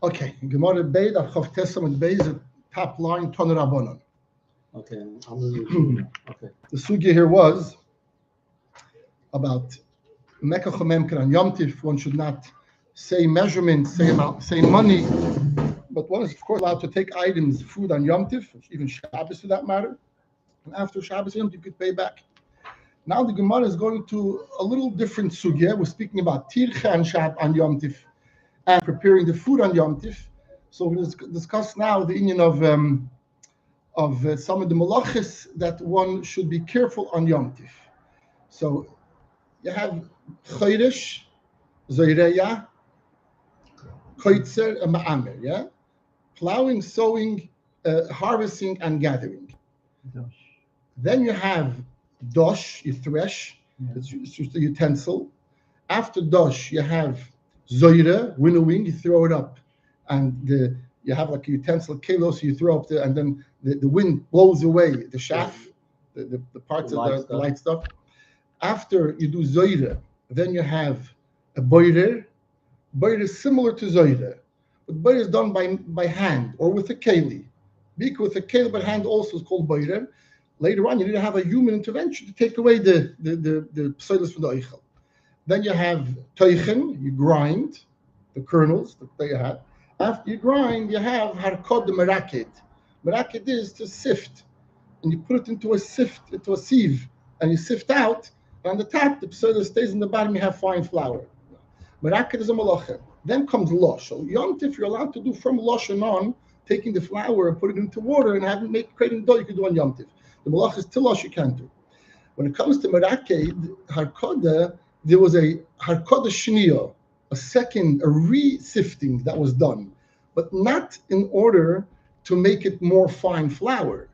Okay, Gemara Beid of Chav Testament Beid is top line Toner Rabbanon. Okay. Okay. The sugya here was about Mekach Memken on Yom Tif. One should not say measurement, say amount, say money, but one is of course allowed to take items, food on Yom Tif, even Shabbos for that matter. And after Shabbos Yom Tif, you could pay back. Now the Gemara is going to a little different sugya. We're speaking about Tircha and Shab on Yom Tif and preparing the food on Yom Tif. So we'll discuss now the union of some of the malachis that one should be careful on Yom Tif. So you have Chodesh, Zoireya, Koitzer, and Ma'amer, yeah? Plowing, sowing, harvesting, and gathering. Then you have Dosh, you thresh, it's just a utensil. After Dosh, you have Zoire, winnowing, you throw it up. And you have like a utensil, kelos, you throw up there, and then the wind blows away the shaft, the parts of the light stuff. After you do Zoire, then you have a boirer. Boirer is similar to Zoire, but boirer is done by hand or with a keli. Bika with a keli, but hand also is called boirer. Later on, you need to have a human intervention to take away the psoilus from the oichel. Then you have toichen, you grind the kernels that you have. After you grind, you have harkod the meraket. Meraket is to sift, and you put it into a sieve, and you sift out. And on the top, the psoilus stays in the bottom. You have fine flour. Meraket is a malacha. Then comes losh. So Yom Tif, you're allowed to do from losh and on, taking the flour and putting it into water and creating dough. You can do on Yom Tif. The malach is tilosh you can't do. When it comes to Meraked, Harkoda, there was a Harkoda Shniyah, a re-sifting that was done, but not in order to make it more fine flour.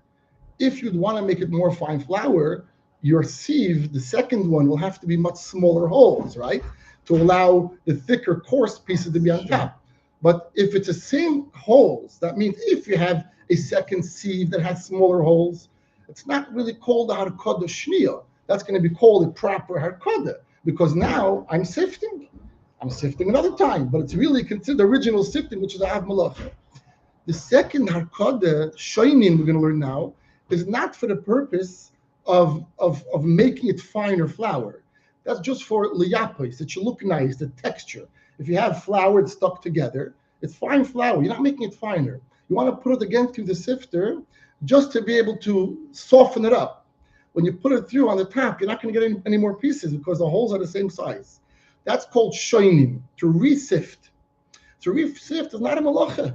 If you'd want to make it more fine flour, your sieve, the second one, will have to be much smaller holes, right? To allow the thicker, coarse pieces to be on top. But if it's the same holes, that means if you have a second sieve that has smaller holes, it's not really called a harkoda shniyah. That's going to be called a proper harkoda, because now I'm sifting. I'm sifting another time, but it's really considered original sifting, which is a av malacha. The second harkoda, shoinin, we're going to learn now, is not for the purpose of making it finer flour. That's just for liyapos. It should look nice, the texture. If you have flour that's stuck together, it's fine flour. You're not making it finer. You want to put it again through the sifter just to be able to soften it up. When you put it through on the top, you're not going to get any more pieces because the holes are the same size. That's called shoinim, to re-sift. To re-sift is not a malacha.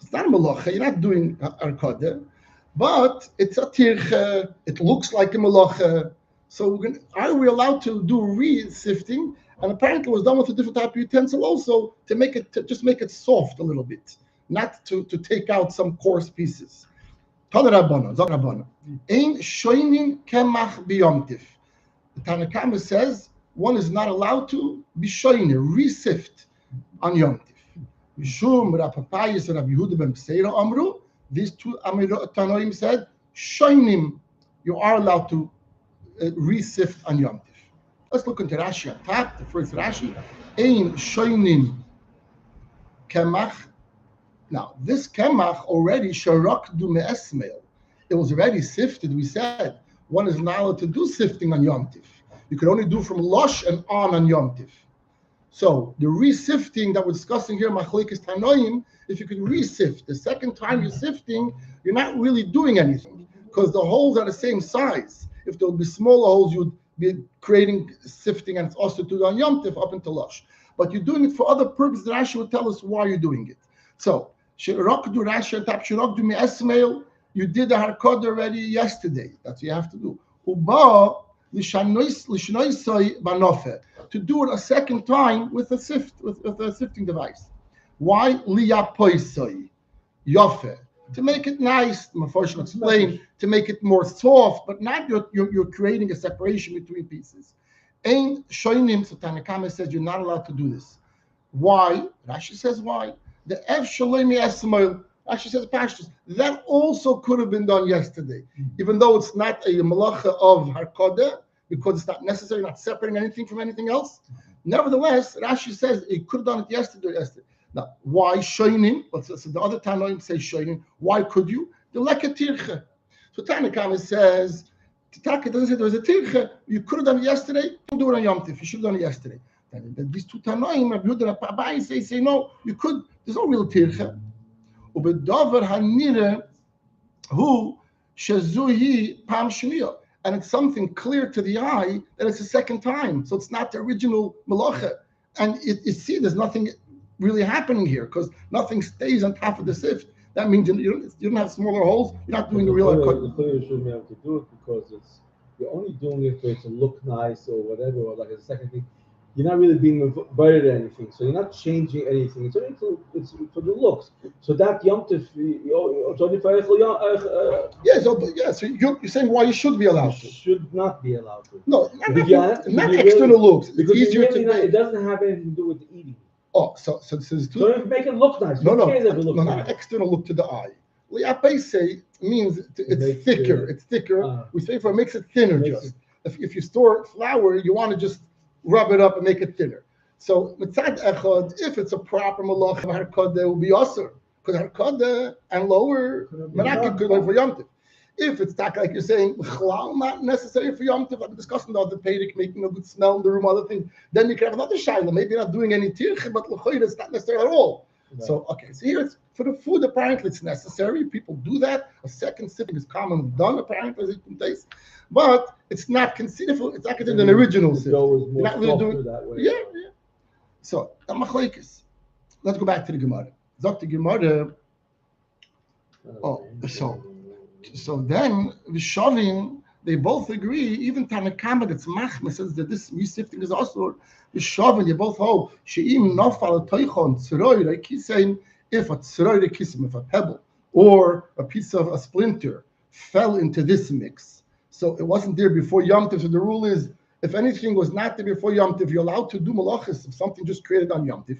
It's not a malacha. You're not doing arkada, but it's a tircha. It looks like a malacha. So are we allowed to do re-sifting? And apparently it was done with a different type of utensil also to just make it soft a little bit, not to take out some coarse pieces. Ein shoinin kemach b'yom tif. The Tanna Kama says one is not allowed to be shoiner, re-sift on Yom Tif. Mishum Rapapayis and Rabbi Yehuda ben Pseira Amru, these two Tanoim said, shoinim, you are allowed to re-sift on Yom Tif. Let's look into Rashi on top, the first Rashi. Ein shoinim kemach. Now, this kemach already sharak du me'esmeil. It was already sifted. We said one is not allowed to do sifting on Yom Tif. You can only do from lush and on Yom Tif. So the re-sifting that we're discussing here, machlekes tanoim, if you could re-sift, the second time you're sifting, you're not really doing anything because the holes are the same size. If there would be smaller holes, you'd be creating sifting, and it's also to do on Yom Tif up until lush. But you're doing it for other purposes. Rashi will tell us why you're doing it. So, you did the harkod already yesterday. That's what you have to do. To do it a second time with a sifting device. Why? To make it nice, Mephosh will explain, to make it more soft, but not you're creating a separation between pieces. Ein shoinim, so Tanna Kama says you're not allowed to do this. Why? Rashi says why. The F Shalemi Esmail, Rashi says pashtus, that also could have been done yesterday, even though it's not a malacha of harkoda, because it's not necessary, not separating anything from anything else. Nevertheless, Rashi says he could have done it yesterday. Now, why shoinim? So the other Tanoim say shoinim. Why could you? The lekatirche. So Tanakama says, Taka doesn't say there was a tirche. You could have done it yesterday. Don't do it on Yom Tif. You should have done it yesterday. And these two Tanoim, Rabbi Yehuda and Abai say no. You could. There's no real tirche. Ubedover hanire hu shezuhi pam shmiyah. And it's something clear to the eye that it's the second time. So it's not the original malacha. And you see, there's nothing really happening here because nothing stays on top of the sift. That means you don't have smaller holes. You're not doing the real cut. The clear shouldn't be able to do it because you're only doing it for it to look nice or whatever, or like a second thing. You're not really being invited to anything, so you're not changing anything. It's only it's for the looks. So that Yom Tov, So you're saying why you should be allowed to? Should not be allowed to. No, not external looks. It's because easier it doesn't have anything to do with the eating. Oh, so this is So if make it look nice. No, nice. not external look to the eye. Liapese means it's thicker. It's thicker. We say it makes it thinner. If you store flour, you want to just rub it up and make it thinner. So mitzad echad, if it's a proper malach harkada, it will be asur because harkada and lower merakid could like for Yom Tov. If it's like you're saying, not necessary for Yom Tov, I'm discussing the other pedic making a good smell in the room, other things. Then you can have another shayla. Maybe you're not doing any tirche, but l'choyre it's not necessary at all. Right. So so here it's for the food. Apparently, it's necessary. People do that. A second sipping is common done. Apparently, as it can taste, but it's not considered. It's not considered an original sip. You're not really doing that way. Yeah. So let's go back to the gemara. Dr. Gemara. So then Vishavim, they both agree. Even Tanakama that's machma says that this resifting is also Vishavim. They both hold she'im nafal toichon tzroy. Like he's saying, if a tzroy kisim, if a pebble or a piece of a splinter fell into this mix, so it wasn't there before Yom Tov. So the rule is, if anything was not there before Yom Tov, you're allowed to do malachas if something just created on Yom Tov.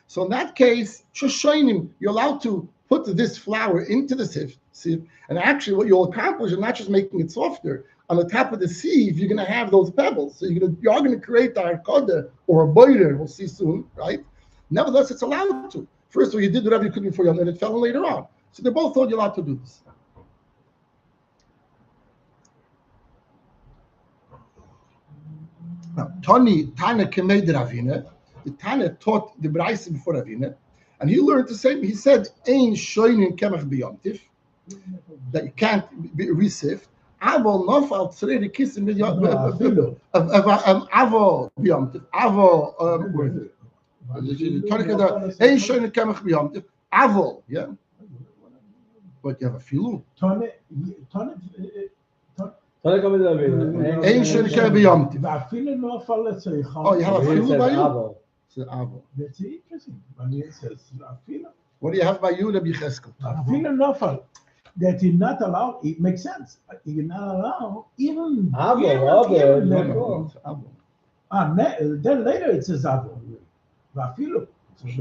So in that case, shoshoinim, you're allowed to put this flour into the sieve, and actually what you'll accomplish is not just making it softer. On the top of the sieve, you're going to have those pebbles. So you are going to create a harkada or a boiler. We'll see soon, right? Nevertheless, it's allowed to. First of all, you did whatever you could before, and then it fell in later on. So they both thought you're allowed to do this. Now, Tana Kemei de Ravina, the Tana taught the Beitza before Ravina, and he learned the same. He said, "Ein shoinin kemach b'yomtiv," that you can't be resift. Avo nofal tzrei kisim b'yomtiv. Avo b'yomtiv. Avo. Ein shoinin kemach b'yomtiv. Avo. Yeah. But you have a filu. Ein shoinin kemach b'yomtiv. Oh, you have a filu by you. That's interesting. When it says what do you have by you, Rabbi Cheskel? That you're not allowed. It makes sense. You're not allowed even. Then later it says avo. Vafilu. It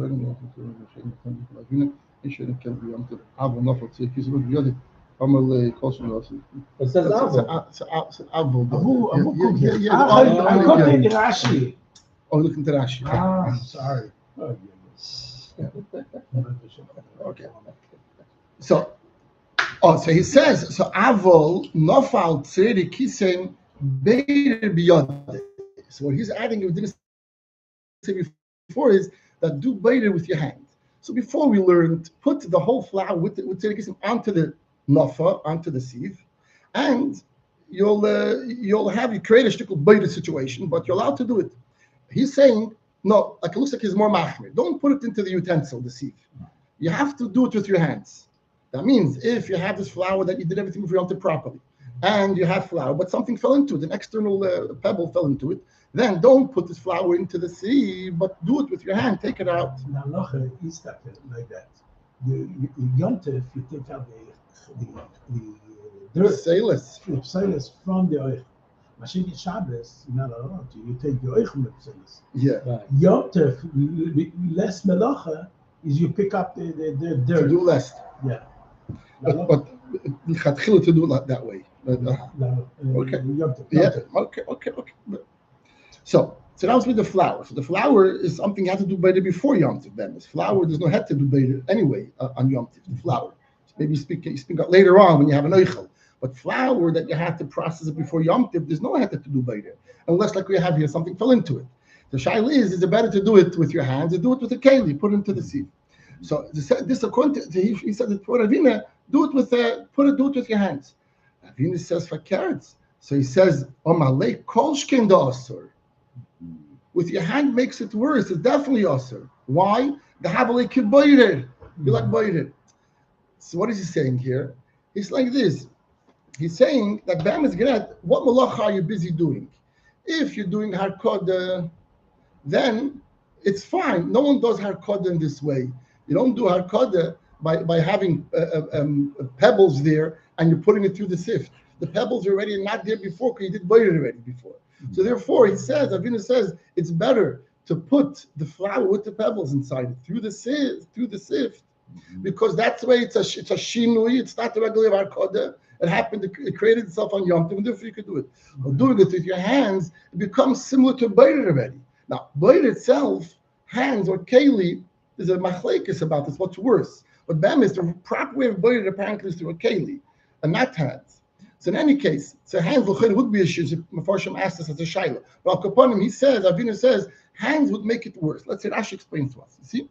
says avo. I got in Rashi. Oh, look into Rashi. Sorry. Okay. So he says, so avol nofal tzeri kisem beir biyad. So what he's adding, we didn't say before, is that do beir with your hand. So before we learned, put the whole flour with tzeri kisem onto the nofa, onto the sieve, and you'll create a shtickle beir situation, but you're allowed to do it. He's saying, no, like it looks like he's more machmir. Don't put it into the utensil, the sieve. You have to do it with your hands. That means if you have this flour that you did everything with your hand properly, and you have flour, but something fell into it, an external pebble fell into it, then don't put this flour into the sieve, but do it with your hand. Take it out. Now, look, is that like that? The Yom Tov, you take out the sailors from the oil. Machine Shabbos, you're not allowed to. You take the oichum epsilis. Yeah. Yom Tov, less melacha is you pick up the dirt. To do less. Yeah. But to do it that way. Okay. Yom Tov. Yeah. Okay. So So that was with the flour. So the flour is something you have to do better before Yom Tov. Then flour, there's no head to do better anyway on Yom Tov. The flour. So maybe you speak out later on when you have an oichel. But flour that you have to process it before Yom Tov, there's no head to do better, unless like we have here something fell into it. The shaila is it better to do it with your hands or do it with a keli, put it into the sieve. So this according to he said that for Ravina, do it with your hands. Ravina says for carrots. So he says, Omalei kolshkin da asur. With your hand makes it worse. It's definitely asur. Why? The habalei kiboyred. You like boyred. So what is he saying here? He's like this. He's saying that Bam is Gret, what malacha are you busy doing? If you're doing harkoda, then it's fine. No one does harkoda in this way. You don't do harkoda by having pebbles there and you're putting it through the sift. The pebbles are already not there before because you did boil it already before. So therefore, he says, Avinu says, it's better to put the flour with the pebbles inside it through the sift, because that's the way it's a shinui. It's not the regular harkoda. It happened. It created itself on Yom Tov, and therefore you could do it. But doing it with your hands, it becomes similar to boil already. Now, boil itself, hands or keli, there's a machlekes about this. What's worse? But Bam is the proper way of boil apparently is through a keli, and not hands. So in any case, so hands would be issues if Mefarshim asked us as a shaila. But Al Kaponim, he says, Avinu says, hands would make it worse. Let's say Rashi explains to us. You see?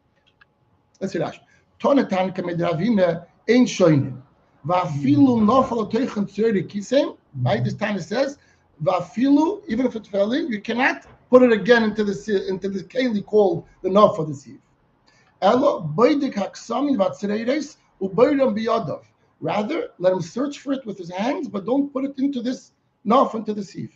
Let's say Rashi. Tonatan kamed Ravina ein shoinin. Va'afilu nofal oteichen tzeri kisem. Right? This time it says, va'afilu, even if it fell in, you cannot put it again into the keli called the nofal the sieve. Elo boidik haksamin va'tzereires uboidam biyadav. Rather, let him search for it with his hands, but don't put it into this nof, into the sieve.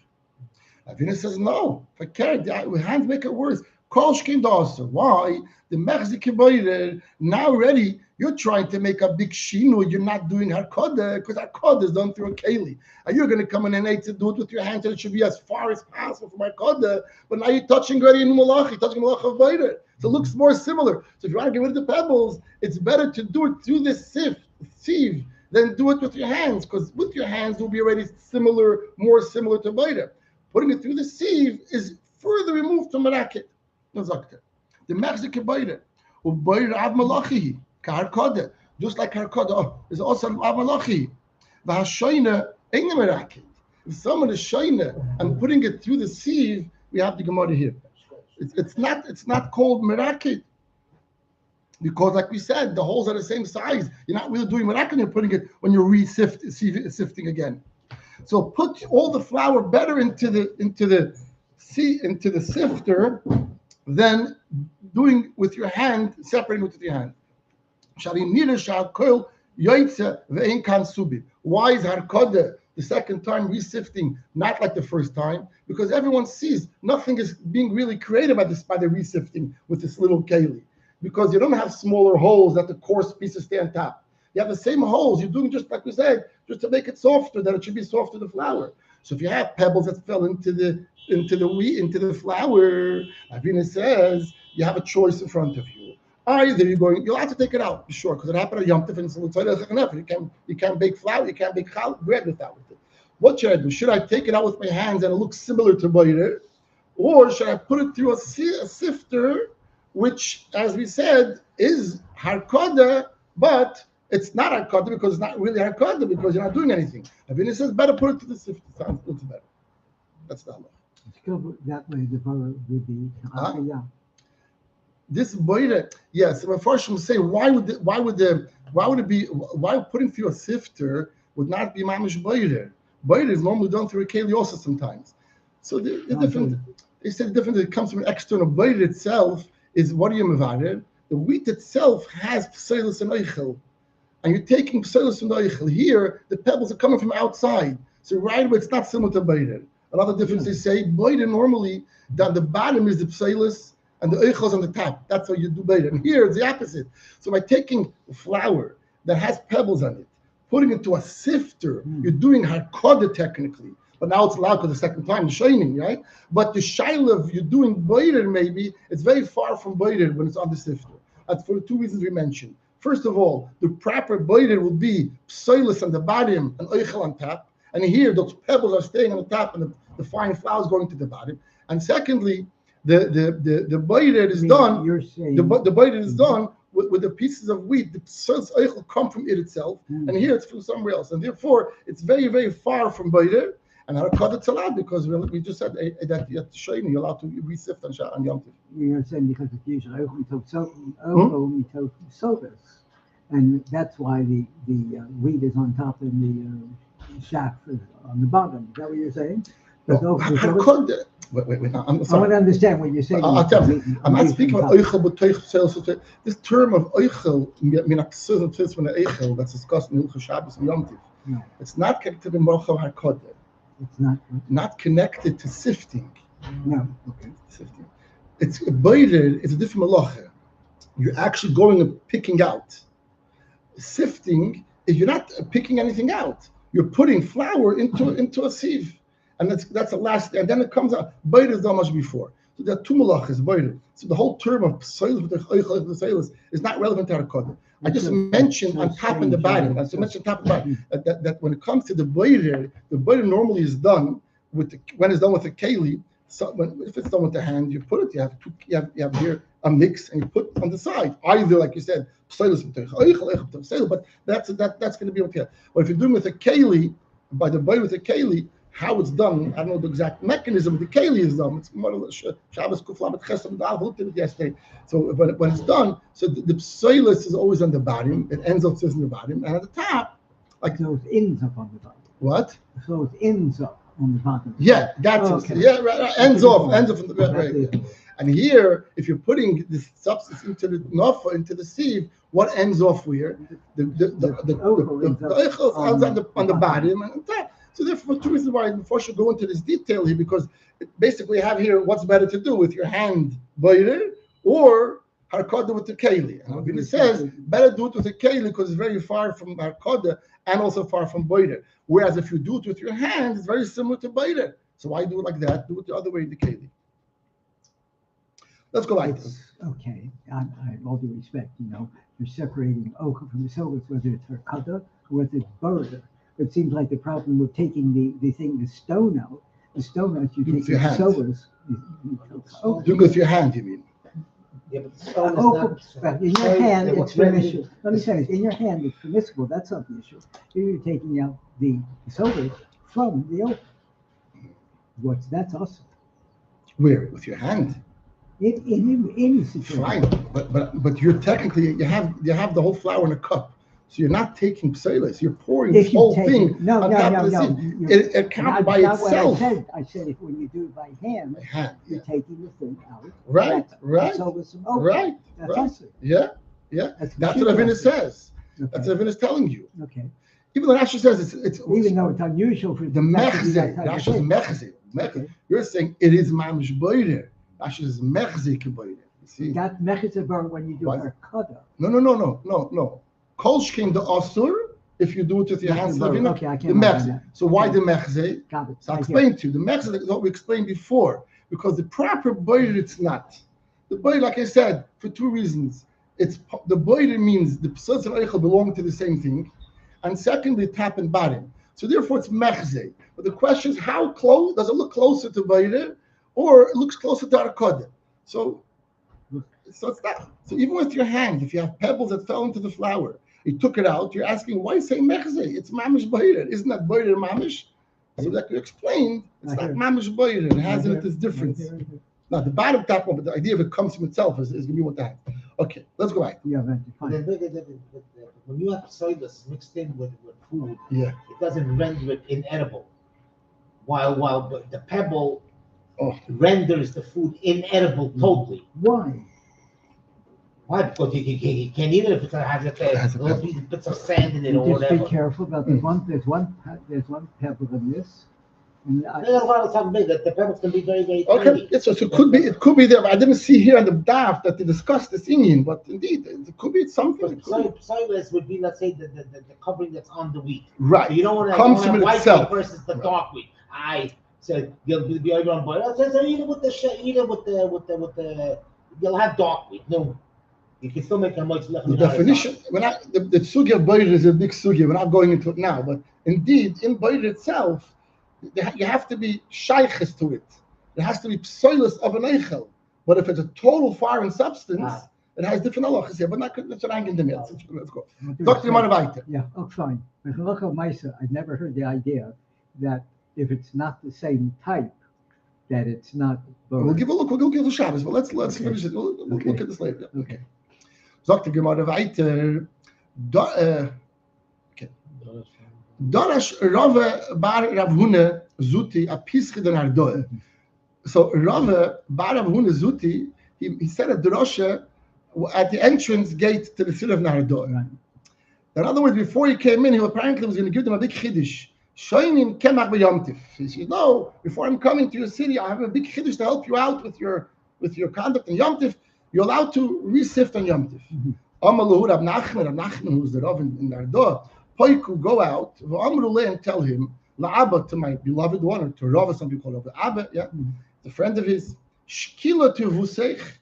Avinu says, no, with hands make it worse. Why? The mechzik now already, you're trying to make a big shinu, you're not doing harkoda, because harkoda is done through a keli. And you're going to come in and to do it with your hands, and it should be as far as possible from harkoda, but now you're touching already in malach, you're touching malach of Beider. So it looks more similar. So if you want to get rid of the pebbles, it's better to do it through this sieve, then do it with your hands, because with your hands will be already more similar to Beider. Putting it through the sieve is further removed from Meraket. The Mechzik Beider. Beider Av Malachi, Harkoda. Just like Harkoda is also Av Malachi. V'hashoyna ain't the Meraket. If someone is shoyna and putting it through the sieve, we have the gemara here. It's not called Meraket. Because, like we said, the holes are the same size. You're not really doing merakin. You're putting it when you're sifting again. So put all the flour better into the sifter than doing with your hand, separating with your hand. Why is harkoda the second time resifting not like the first time? Because everyone sees nothing is being really created by the resifting with this little keli. Because you don't have smaller holes that the coarse pieces stay on top. You have the same holes. You're doing just like we said, just to make it softer, that it should be softer the flour. So if you have pebbles that fell into the flour, Avinu says you have a choice in front of you. Either you'll have to take it out, be sure, because it happened at Yom Tov and you can't bake flour, you can't bake bread without it. What should I do? Should I take it out with my hands and it looks similar to Beider, or should I put it through a sifter? Which, as we said, is harkoda, but it's not harkoda because it's not really harkoda because you're not doing anything. Avinu says better put it to the sift. Sounds better. That's the halach. That way the brother would be. This boiler, yes. Mefarshim say why putting through a sifter would not be mamish boiler? Boiler is normally done through a keli also sometimes. So the different. They said the difference that comes from an external boiler itself. Is what are you mevared? The wheat itself has pseilus and oichel, and you're taking pseilus and oichel. Here, the pebbles are coming from outside, so right away it's not similar to Beider. Another difference they say Beider normally down the bottom is the pseilus and the oichel is on the top. That's how you do Beider. And here it's the opposite. So by taking flour that has pebbles on it, putting it to a sifter, you're doing harkoda technically. But now it's allowed for the second time, shining, right? But the shailav you're doing Beider maybe, it's very far from Beider when it's on the sifter. That's for the two reasons we mentioned. First of all, the proper Beider will be pseilus on the bottom and oichel on top. And here, those pebbles are staying on the top and the fine flour is going to the bottom. And secondly, The boiler is done. You're saying The boiler is done with the pieces of wheat. The psoilus oichel come from it itself, and here it's from somewhere else, and therefore it's very, very far from boiler. And harakad it's allowed because we just said that you have to show you're allowed to resift on Yom Tov. You're saying because it's usually we took sodas, and that's why the wheat is on top and the shaft is on the bottom. Is that what you're saying? Wait, I'm I sorry. want to understand what you're saying. I'll tell you. I'm not speaking about oichel, but toich. This term of oichel, that's discussed in Hilchos Shabbos and Yom Tov. No. It's not connected to Melacha Harkodah. It's not Connected to sifting. No. Okay. Sifting. It's a boiler. It's a different Melacha. You're actually going and picking out. Sifting is you're not picking anything out. You're putting flour into a sieve. And that's the last, and then it comes out. Boiler is done much before. So there are two malachas, boiler. So the whole term of psoilus is not relevant to Harkodah. I just mentioned on top and the bottom. I just mentioned top and bottom that when it comes to the boiler normally is done when it's done with a keli. So if it's done with the hand, you put it. You have here a mix and you put on the side. Either like you said, psoilus, but that's going to be okay. But if you're doing with a keli, by the boiler with a keli, how it's done, I don't know the exact mechanism. The keli is done. It's more Shabbos Kuflam Chesam Dal. We looked at it yesterday. So when it's done, so the psoilus is always on the bottom. It ends up in the bottom, and at the top, like so it ends up on the bottom. What? So it ends up on the bottom. Yeah, that's okay. it. Yeah, right. Ends off from the right. Yeah. And here, if you're putting this substance into the nofa, into the sieve, what ends off where? The oichel ends on the bottom and on top. So therefore, two reasons why before I should go into this detail here, because basically have here what's better to do with your hand boiler or harkodah with the keli. And it says better do it with a keli because it's very far from harkodah and also far from boiler. Whereas if you do it with your hand, it's very similar to boiler. So why do it like that? Do it the other way in the keli. Let's go back. Okay, I all due respect, you're separating ochel from the sodas, whether it's harkodah or whether it's boiler. It seems like the problem with taking the stone out, you take the sodas. Do it with your hand, you mean? Yeah, but the stone is but in your hand, it's permissible. Let me finish. In your hand, it's permissible. That's not the issue. You're taking out the sodas from the ochel. That's awesome. Where? With your hand? In any situation. Fine, but you're technically you have the whole flour in a cup. So you're not taking psoilus. You're pouring this whole thing on top of the sieve. It counts by itself. I said if when you do it by hand, you're taking the thing out. Right. That's Yeah. That's what Avina says. Okay. That's what Avina is telling you. Okay. Even though Rashi says it's even though it's unusual for the mechze. Rashi is mechze. Okay. You're saying it is mamish boider. Rashi is mechze keboider. You see? That mechze bar when you do harkodah. No. Kolsh came the asur if you do it with your hands. Okay, I can't. The mechze. So why the mechze? Got it. So I'll explain to you. The mechze is what we explained before, because the proper boiler it's not. The boiler, like I said, for two reasons. It's the boiler means the psoilus and oichel belong to the same thing, and secondly, top and bottom. So therefore, it's mechze. But the question is, how close does it look closer to boiler, or it looks closer to harkodah? So it's not. So even with your hand, if you have pebbles that fell into the flour, you took it out, you're asking, why say mechze? It's mamish boiler. Isn't that boiler mamish? So like you explained, it's not mamish boiler. It has in it this difference. Now the bottom top one, but the idea of it comes from itself is going to be what that. Okay, let's go back. Yeah, fine. When you have psoilus mixed in with food, it doesn't render it inedible. While the pebble renders the food inedible totally. Why? Why? Because you can't eat it if it has little bits of sand in it or whatever. Just be careful about there's one pebble in this. And There's a lot of time big that the pebbles can be very, very okay. tiny. So it could be there. But I didn't see here on the daf that they discussed this Indian, but indeed it could be something. Psoilus would be, let's say, the covering that's on the wheat. Right. So you don't want to have white wheat versus the dark wheat. I said you'll be over on boil. So eat it with the you'll have dark wheat. No, you can still make a much left. The definition the sugya of boil is a big sugya. We're not going into it now, but indeed in boil itself, you have to be shayches to it. There has to be psoilus of an eichel. But if it's a total foreign substance, it has different halachas here, but not that's what I'm going to do. Let's go. Dr. Gemara. Yeah, fine. With halakha Maisa, I've never heard the idea that if it's not the same type, that it's not. We'll give a look. We'll give the Shabbos, but let's finish it. We'll look at this later. Okay. Dr. Gemara weiter. Okay. Dorash Rava bar Rav Huna Zuti a pische den Ardoe. So Rava bar Rav Huna Zuti, he said a drosha at the entrance gate to the city of Nardoe. Right. In other words, before he came in, he apparently was going to give them a big chiddush. Shoinin kemach b'yomtiv. He said, no, before I'm coming to your city, I have a big chiddush to help you out with your conduct in yomtiv. You're allowed to re-sift on yomtiv. Amaluhu Rav Nachman, who's the Rav in Nardoe, Poiku, go out, and tell him, La'aba, to my beloved one, or to Rav, some people call Rav Abba, the friend of his, Shkila to Huseich,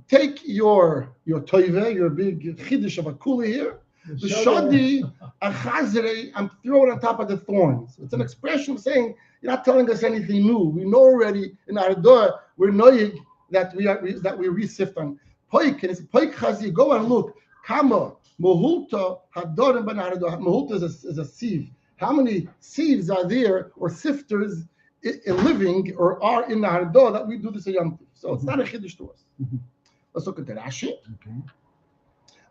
take your toive, your big chiddush of a kula here, the shadi, a chazre, and throw it on top of the thorns. It's an expression of saying, you're not telling us anything new. We know already in our door, we're knowing that we re-sift on. Poik, and it's Poik chazi, go and look, Kama, Mohulta, Hadorim ben Ardo. Mohulta is a sieve. How many sieves are there, or sifters, living, or are in the Hardo that we do this a Yom Tov? So it's not a chiddush to us. Let's look at the Rashi.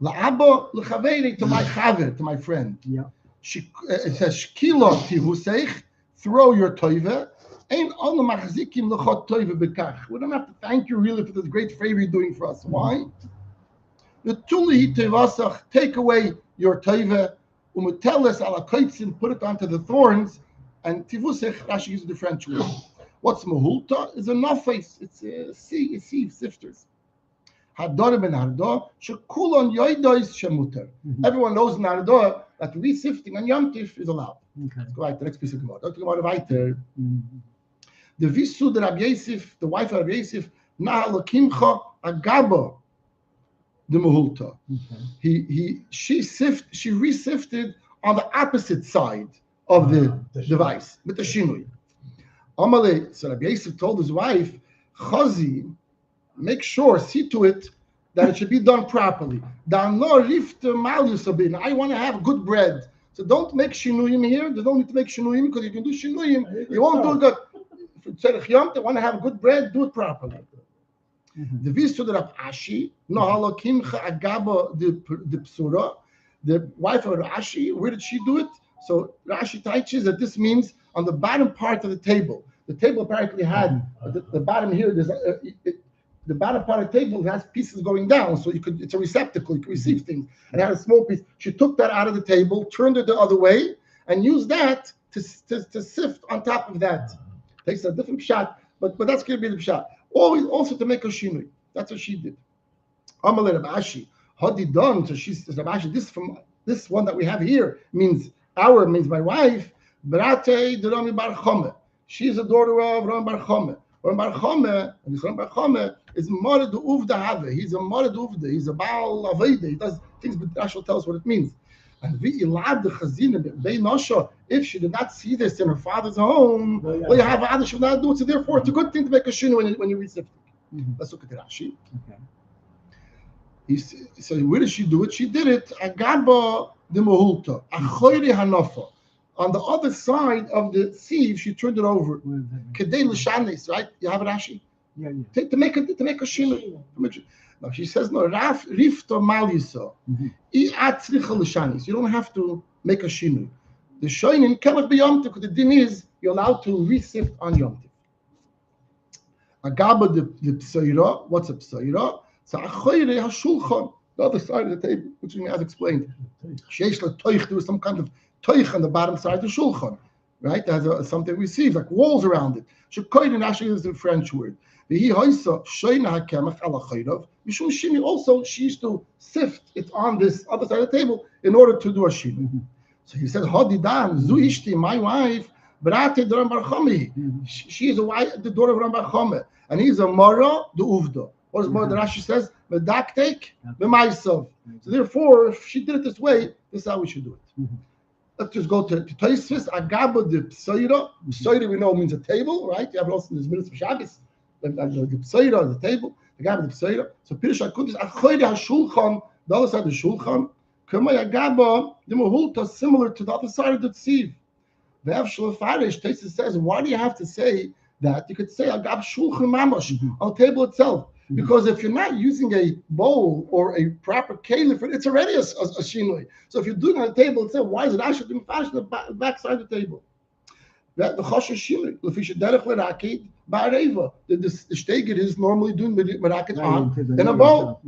La'abo l'chaveri, to my chaver, to my friend. Yeah. It says shkilo tihuseich, throw your toive. Ain't all the machzikim l'chot toive bekach. We don't have to thank you really for this great favor you're doing for us. Why? The tuli tevasach, take away your toive, umuteles ala koitzin, put it onto the thorns, and tivuseich, Rashi uses the French word. What's mahulta? Is a nafes. It's a sieve, sifters. Hador ben Hardo, shekulon yoidois shemuter. Everyone knows in Hardo that re-sifting on Yom Tif is allowed. Okay. Let's go right to the next piece of Gemara. Dr. Gemara weiter. The visu the Rabbi Yosef, the wife of Rabbi Yosef, na'alokimcha agabo the mahulta. She re-sifted on the opposite side of the device with the shinui. Amale, so Rabbi Yosef told his wife, Chazi, make sure, see to it that it should be done properly. I want to have good bread. So don't make shinuyim here. There's no need to make shinuyim because you can do shinuyim. You won't do it good. If you want to have good bread, do it properly. The vice to the Rav Ashi, no halakimcha agaba the psura, the wife of Rashi, where did she do it? So Rashi teaches that this means on the bottom part of the table. The table apparently had the bottom here. There's the bottom part of the table has pieces going down, so it's a receptacle. You can receive things. And it had a small piece. She took that out of the table, turned it the other way, and used that to sift on top of that. Takes a different shot, but that's going to be the shot. Always also to make a shinui. That's what she did. Amalei Rav Ashi, Hadi done. So she says, Rav Ashi, this one that we have here means my wife. Brate de Rami Bar Chome. She's a daughter of Rami Bar Chome. Rami Bar Chome, and this Rami Bar Chome is Mored Uvda Have. He's a Mored Uvda. He's a Baal Aveda. He does things, but Rashi will tell us what it means. And if she did not see this in her father's home, well, you have other she will not do it. So therefore, it's a good thing to make a shinu when you receive it. Let's look at the Rashi. Okay. So where did she do it? She did it agaba the mohulta, achoyri hanofa. On the other side of the sieve, she turned it over. Kedei l'shanis, right? You have it, Rashi? Yeah. To make a shinu. Now she says no. Rifto maliso. You don't have to make a shinu. The shoinin cannot be yomtiv because the din is you're allowed to re-sift on yomtiv. Agaba the psoira. What's a psoira? So achoyre hashulchan, the other side of the table, which we have explained. Sheish letoich, there was some kind of toich on the bottom side of the shulchan, right? There's something we see, like walls around it. Shekoyrin actually is the French word. Also, she used to sift it on this other side of the table in order to do a shinu. So he said, Hodidan, Zu Ishti, my wife, Brate Ram Bar Chome. She is the daughter of Ram Bar Chome. And he's a Mara, the Uvda. What does Mara, the Rashi says? Medaktek, myself. So therefore, if she did it this way, this is how we should do it. Let's just go to Tosfos, Agaba the Psoira. Psoira we know means a table, right? You have it also in this minutes of Shabbos. the table, the guy with the pseira. So Pirush HaKudosh, Achoyde HaShulchan, the other side of the Shulchan, Kamay Agaba, the Mahulta, similar to the other side of the Tziv. The Avshul Farish, Taisus says, why do you have to say that? You could say Agab Shulchan Mamash on the table itself. Because if you're not using a bowl or a proper keli for it, it's already a shinui. So if you're doing it on the table itself, why is it actually doing fashion on the back side of the table? That the choshesh shinui. If you should derech lerakid ba'areva, the shteger is normally doing merakid on in a bowl.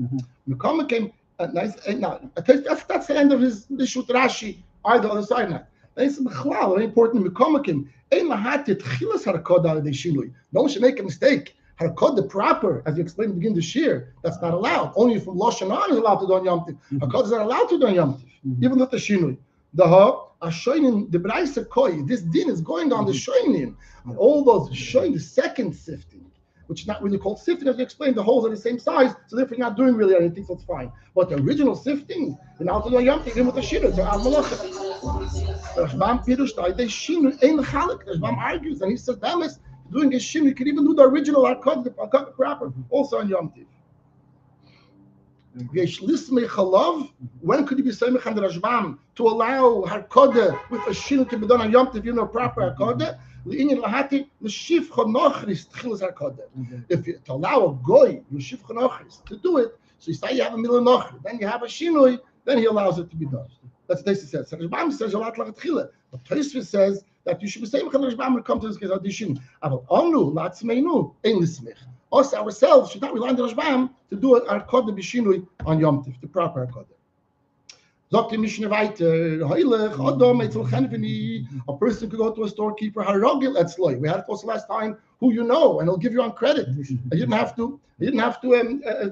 Mekama came nice. Now that's the end of his Lishut Rashi. Are the other side now? It's very important. Mekama came. Ein lahatit chilas harakoda de shinui. No one should make a mistake. Harkod proper, as you explained at the beginning of the year, that's not allowed. Only from Lashon Hara is allowed to do on Yom Tov. Harkod is not allowed to do on Yom Tov, even with the Shinui. The Ashoinin, the Beitza Koi, this din is going on the Shoinin. And all those Shoin, the second sifting, which is not really called sifting, as you explained, the holes are the same size, so therefore you're not doing really anything, so it's fine. But the original sifting, you're allowed to do on Yom Tov, even with the Shinui, so Al Malachah. The Rashbam Pirush, they Shinui, Ein Chalik. The Rashbam argues, and he says, Damas, doing a shin, you can even do the original Arkad, the proper, also on Yom Tiv. When could you be saying on the Rashbam to allow Harkad with a shin to be done on Yom Tiv, you know, proper Harkad? If you to allow a goy to do it, so you say you have a middle nochri, then you have a shinui, then he allows it to be done. That's what Taisus says. So Rashbam says you're allowed to but Taisus says that you should be saying Rashbam will come to this case audition. Us ourselves should not rely on the Rashbam to do our code b'shinui on Yom Tiv, the proper code. Sagt die Mishnah weiter, heilig, Adam, a person could go to a storekeeper, harogil etzloi. We had it also last time, who you know, and he'll give you on credit. You didn't have to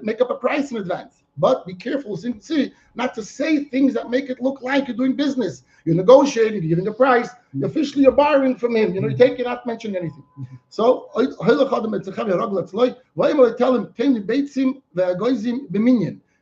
make up a price in advance. But be careful, see, not to say things that make it look like you're doing business. You're negotiating, you're giving a price, officially you're borrowing from him. You know, you're not mentioning anything. So,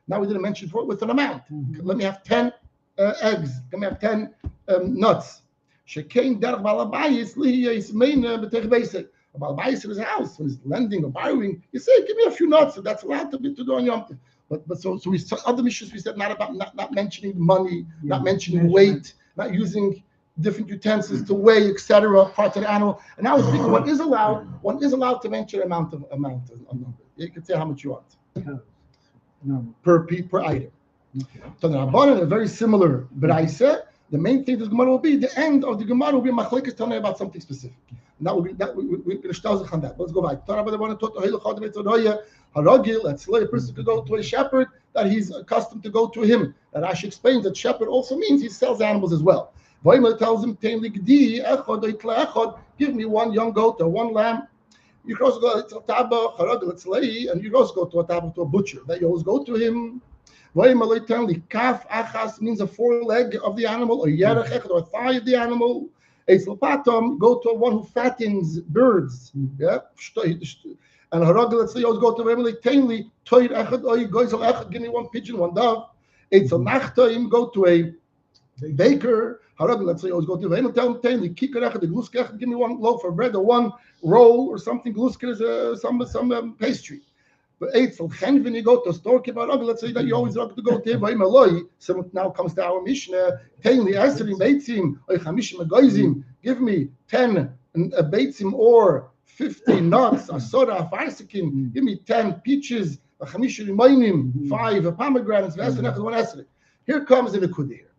now we didn't mention for it with an amount. Let me have 10 eggs. Let me have 10 nuts. Shekain derech balabayis lihiyis meina b'tech beisek. A balabayis in his house, when he's lending or borrowing, you say, give me a few nuts. So that's allowed to do on Yom Tov. But so we other issues we said not mentioning money, not mentioning weight, not using different utensils to weigh, etc. Parts of the animal. And now we're speaking what is allowed. One is allowed to mention amount of number. You can say how much you want. Per item. So the Rabbanan, a very similar Beitza. The main thing this Gemara will be, the end of the Gemara will be machlekes telling about something specific. And that will be that we're going to shtazich on that. Let's go back. Let's say a person could go to a shepherd that he's accustomed to go to him. And Rashi explains that shepherd also means he sells animals as well. Vaymer tells him, give me one young goat or one lamb. You can also go to a taba, and you can also go to a taba, to a butcher. That you always go to him. Kaf achas means a foreleg of the animal, or yerech echad, or a thigh of the animal. Patom, go to one who fattens birds. Yeah, and haragel, let's say, you always go to Emily Tainli, toir echad, or goizel echad, give me one pigeon, one dove. Nachtaim, go to a baker. Haragel, let's say, you always go to Emily Tainli, kikar echad, the glusk echad, give me one loaf of bread, or one roll, or something. Glusker is some pastry. But when you go to a storekeeper, let's say that you always have to go to him. So now comes to our Mishnah. Give me 10 beitzim or 50 nuts, a soda, a farsikin. Give me 10 peaches, a 5 pomegranates, one esrek. Here comes the nekudah here.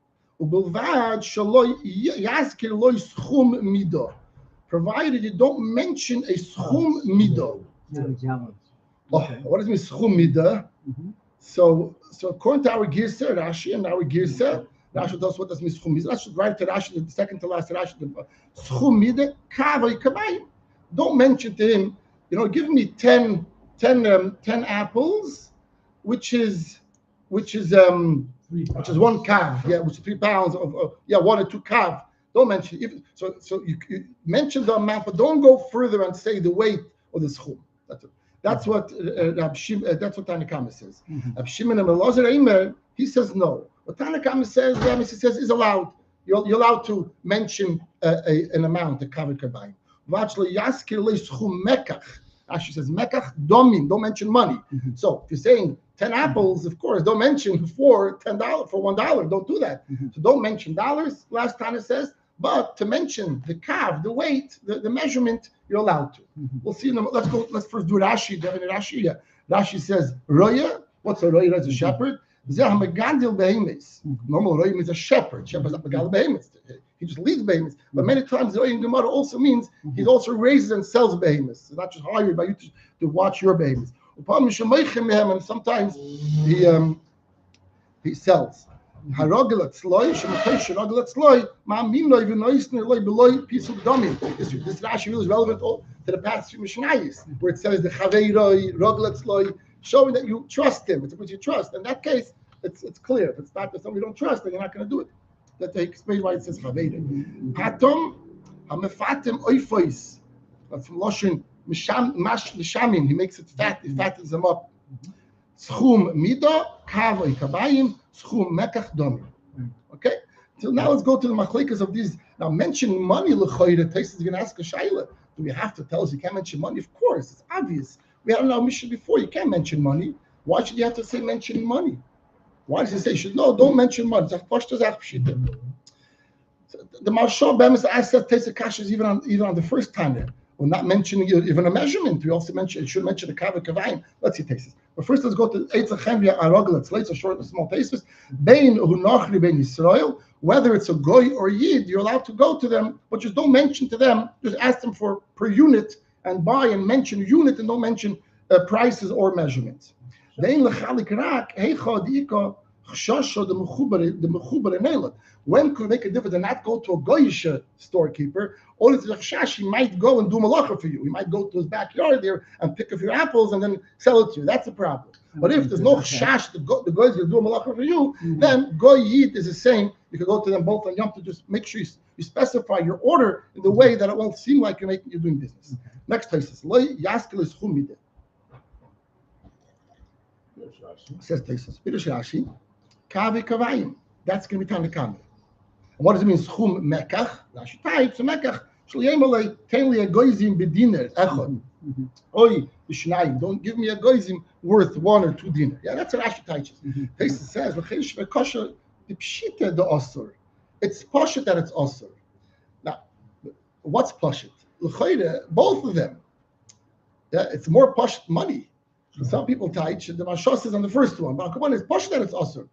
Provided you don't mention a schum midah. Oh, what does it mean schum midah? So according to our Girsa, Rashi, and our Girsa, Rashi tells us what does mean schum midah. Rashi right to Rashi, the second to last Rashi, schum midah kavay kabayim. Don't mention to him, give me 10 apples, which is 1 kav, yeah, which is 3 pounds of 1 or 2 kav. Don't mention it. So you mention the amount, but don't go further and say the weight of the schum. That's what Tanakama says. Shimon and Elazar Eimer, he says no. What Tanakama says, he says is allowed. You're allowed to mention an amount, a kavod kabayim. Rashi says, Mekach domim, don't mention money. So if you're saying 10 apples, of course, don't mention for $10, for $1. Don't do that. So don't mention dollars, last time it says, but to mention the kav, the weight, the measurement, you're allowed to. We'll see. Let's first do Rashi. Rashi. Rashi says, Roya, what's a Roya? That's a shepherd. Normal Roya means a shepherd. Shepherd's not Megadil behemoths. He just leads behemoths. But many times Roya in Gemara also means he also raises and sells behemoths. It's not just hired by you to watch your behemoths. And sometimes he sells. This Rashi really is relevant to the past few Mishnayos, where it says the Chaveiroi, Rogletzloi, showing that you trust him. It's what you trust. In that case, it's clear. If it's not that somebody you don't trust, then you're not going to do it. That explains why it says Chaveiroi. Patom hamefatim oifois. That's from Loshin Mishamin. He makes it fat. He fattens them up. Schum mida kavoi kabayim. Schum mekach domi. Okay. So now let's go to the machlekas of these. Now mentioning money, l'choyre, Taisus is going to ask a shaila. Do we have to tell us you can't mention money? Of course, it's obvious. We had our mission before. You can't mention money. Why should you have to say mentioning money? Why does he say don't mention money? So the Marshal Bemis asked that Taisus Kashas even on the first time there. We're not mentioning even a measurement. We also should mention the kavah kavayim. Let's see Taisus. But first, let's go to Eitza Chemria Arogel. Let's a short and small Taisus. Bein Unochri Bein Yisrael. Whether it's a goy or yid, you're allowed to go to them, but just don't mention to them. Just ask them for per unit and buy and mention unit and don't mention prices or measurements. When could they make a difference and not go to a goyish storekeeper? Or it's he might go and do malacha for you. He might go to his backyard there and pick up your apples and then sell it to you. That's the problem. But if there's no chash, the guys will do malacha for you, then goy yid is the same. You can go to them both on Yom to just make sure you specify your order in the way that it won't seem like you're doing business. Next place is Lo Yaskel is Chumide. Says Taisus, Pirush Rashi, Kavi Kavayim. That's going to be time to come. And what does it mean? Schum Mekach. Rashi types Mekach. Shliyemale Tenli a goyzim bediner echad. Oi b'shnayim. Don't give me a goyzim worth 1 or 2 dinar. Yeah, that's what Rashi teaches. Taisus says v'chesh v'kosher the pshita the osur. It's pashut that it's osur. Now, what's pashut? L'chayre, both of them. Yeah, it's more pashut money. Some people teach the Mashal says on the first one, but one is pashut that it's osur.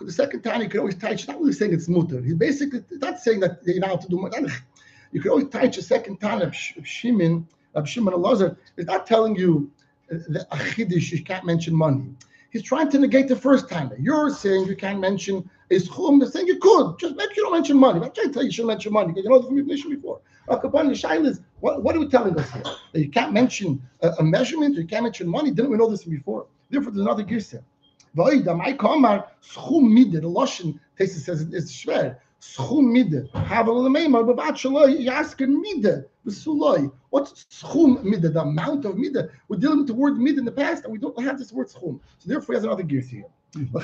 The second time you can always teach, not really saying it's mutter. He's basically not saying that you're not to do mutter. You can always teach a second time of Shimon Elazar. He's not telling you the achidish you can't mention money. He's trying to negate the first time. You're saying you can't mention a schum. They're saying you could. Just make sure you don't mention money. I'm trying to tell you shouldn't mention money because you know the definition before. What are we telling us here? That you can't mention a measurement or you can't mention money? Didn't we know this before? Therefore, there's another girsa. My kamar schum mide. The Loshin Taisus says it's shver. Schum mide. Havel lemeimar bebat shaloi yasken mide v'suloi. What's schum mide? The amount of mide. We're dealing with the word mide in the past, and we don't have this word schum. So therefore, he has another girsa here. Another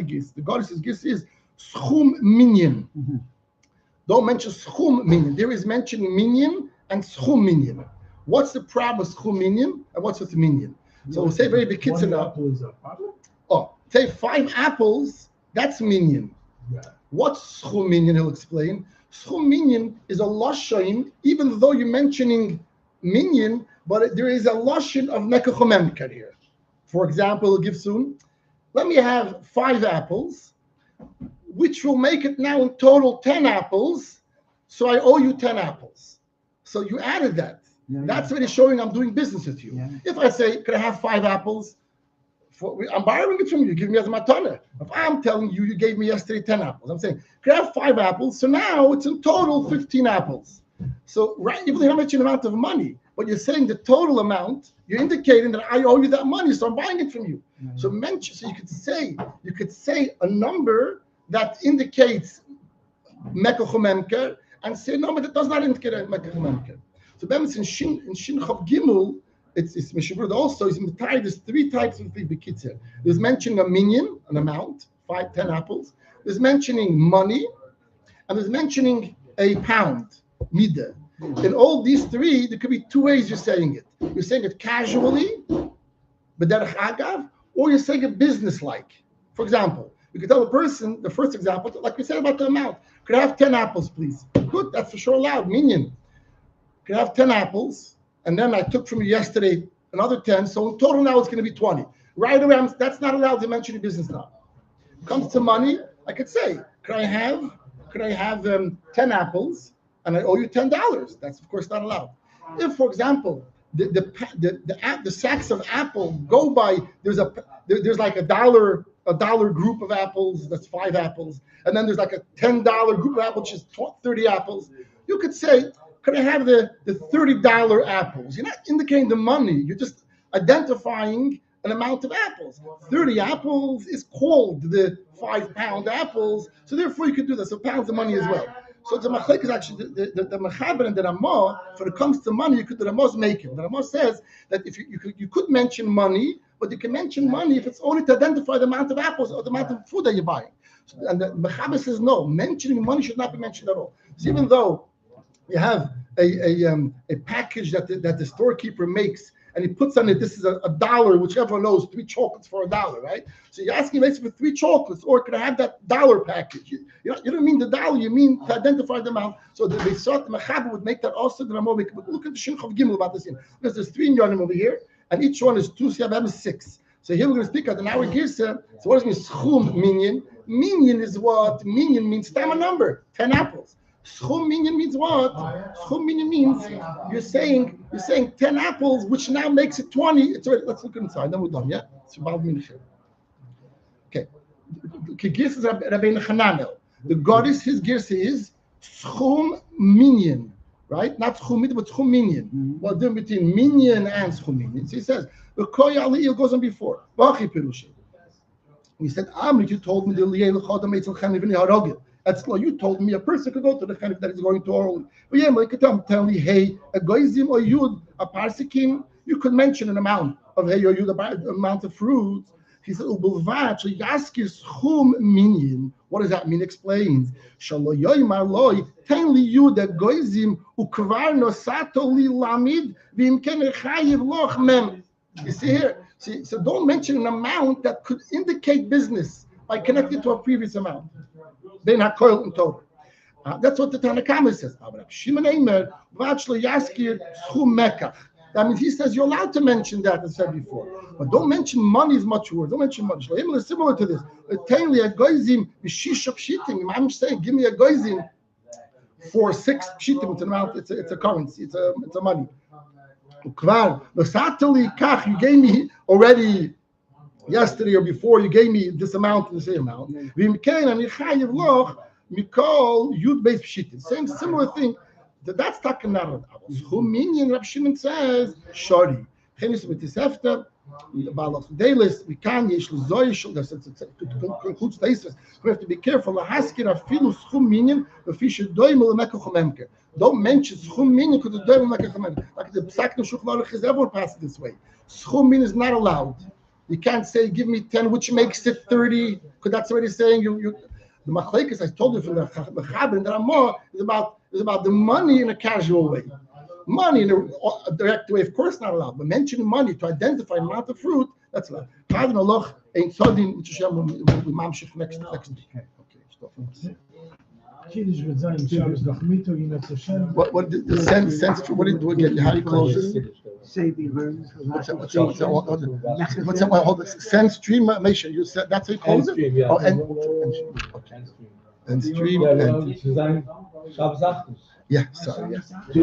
girsa. The goddess's girsa is schum minyan. Don't mention schum minyan. There is mentioned minyan and schum minyan. What's the problem with schum minyan and what's with minyan? So we'll say very big kids enough. Say 5 apples, that's minyan. Yeah. What's schum minyan? He'll explain. Schum minyan is a lashon, even though you're mentioning minyan, but there is a lashon of mekachomemker here. For example, he'll give soon. Let me have 5 apples, which will make it now in total 10 apples. So I owe you 10 apples. So you added that. That's really showing I'm doing business with you. Yeah. If I say, could I have 5 apples? I'm borrowing it from you. You give me as a matana. If I'm telling you, you gave me yesterday 10 apples. I'm saying, could I have 5 apples? So now it's in total 15 apples. So right, even though you're not mentioning an amount of money, but you're saying the total amount, you're indicating that I owe you that money, so I'm buying it from you. Mm-hmm. So you could say a number that indicates mekachomemker and say a number that does not indicate mekachomemker. So then it's in Shin Chav Gimel, it's Mishabur also, is in the tie, there's 3 types of Bekitzer. There's mentioning a minyan, an amount, 10 apples. There's mentioning money, and there's mentioning a pound, midah. In all these three, there could be two ways you're saying it. You're saying it casually, b'derech agav, or you're saying it business-like. For example, you could tell a person, the first example, like we said about the amount, could I have 10 apples, please? Good, that's for sure allowed, minyan. Could I have 10 apples, and then I took from you yesterday another 10, so in total now it's going to be 20. Right away, that's not allowed to mention in business now. When it comes to money, I could say, could I have 10 apples, and I owe you $10? That's of course not allowed. If, for example, the sacks of apple go by, there's like a dollar group of apples, that's 5 apples, and then there's like a $10 group of apples, which is 30 apples. You could say, could I have the $30 apples? You're not indicating the money, you're just identifying an amount of apples. 30 apples is called the 5-pound apples, so therefore you could do that. So pounds of money as well. So the machlek is actually the mechaber and the ramah. When it comes to money, the ramah make it. The ramah says that if you could mention money, but you can mention money if it's only to identify the amount of apples or the amount of food that you're buying. So, and the mechaber says no, mentioning money should not be mentioned at all. So even though you have a package that the storekeeper makes, and he puts on it, this is $1, which everyone knows, 3 chocolates for $1, right? So you're asking basically for 3 chocolates, or can I have that $1 package? You don't mean the $1, you mean to identify the amount. So they thought the mechaber would make that also the Ramah. Look at the Shin Chav Gimel about this here. Because there's 3 inyanim over here, and each one is 2, so you have 6. So here we're going to speak out an hour girsa. So what does it mean? Schum minyan. Minyan is what? Minyan means stam a number, 10 apples. Schum minyan means what? Schum minyan means you're saying 10 apples, which now makes it 20. It's already, let's look inside. Then we're done. Yeah. Okay. Girsa is Rabbi Hananel. The goddess, his girsa is schum minyan, right? Not schum minyan, but schum minyan. What's the difference between minyan and schum minyan? So he says the koy aliyah goes on before. He said, Amrit, you told me the liyel chodam etzel chanif v'ni harogel. That's law. You told me a person could go to the chanif that is going to orally. But yeah, like tell me, hey, a goizim or yud, a parsikim, you could mention an amount of hey or yud, an amount of fruits. He said, ubulvat, so yaskir schum minyan. What does that mean? Explains. Shalo yoymar loy, ten li yud a goizim, ukvar nosato li lamid, v'im ken echayiv loch mem. You see here? So don't mention an amount that could indicate business by connecting to a previous amount. Bein hakoil and total. That's what the Tanakama says. That means he says you're allowed to mention that, as I said before. But don't mention money is much worse. Don't mention money. Is similar to this. I'm saying, give me a goizim for 6 pshitim. It's an amount. It's a currency. It's a money. You gave me already yesterday or before, you gave me this amount and the same amount. Same similar thing. That's talking about. Rabbi Shimon says, Shari. We have to be careful. Don't mention schum minyan because the devil like the Psak no Shulchan is everyone passes this way. Schum minyan is not allowed. You can't say give me 10, which makes it 30, because that's already saying you. The machlekes I told you from the Chaber and the Ramah is about the money in a casual way. Money in a direct way, of course, not allowed. But mentioning money to identify the amount of fruit, that's allowed. Next week. Okay. Kiddush with Zayin Shabbos Nachmito, you know, to Shem. What the sense? What do you do again? How do you close it? Saving verbs. What's that? Hold the send stream. Make sure you said that's how you close it. Yeah. Oh, and stream. Yeah, Yeah, sorry. Yeah.